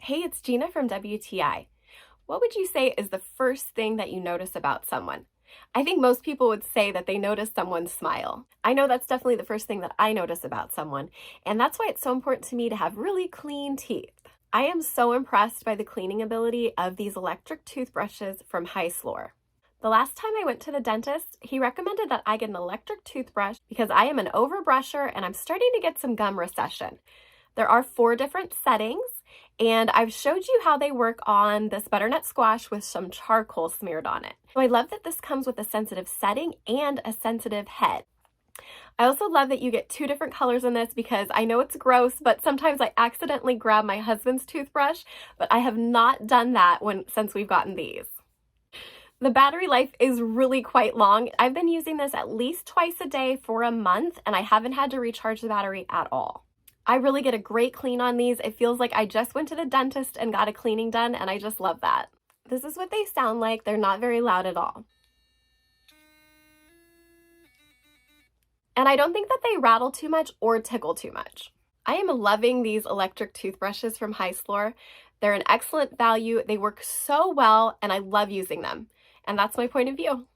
Hey, it's Gina from WTI. What would you say is the first thing that you notice about someone? I think most people would say that they notice someone's smile. I know that's definitely the first thing that I notice about someone, and that's why it's so important to me to have really clean teeth. I am so impressed by the cleaning ability of these electric toothbrushes from Hyslor. The last time I went to the dentist, he recommended that I get an electric toothbrush because I am an overbrusher and I'm starting to get some gum recession. There are 4 different settings, and I've showed you how they work on this butternut squash with some charcoal smeared on it. So I love that this comes with a sensitive setting and a sensitive head. I also love that you get 2 different colors in this because I know it's gross, but sometimes I accidentally grab my husband's toothbrush, but I have not done that since we've gotten these. The battery life is really quite long. I've been using this at least twice a day for a month, and I haven't had to recharge the battery at all. I really get a great clean on these. It feels like I just went to the dentist and got a cleaning done, and I just love that. This is what they sound like. They're not very loud at all. And I don't think that they rattle too much or tickle too much. I am loving these electric toothbrushes from Hyslor. They're an excellent value. They work so well, and I love using them. And that's my point of view.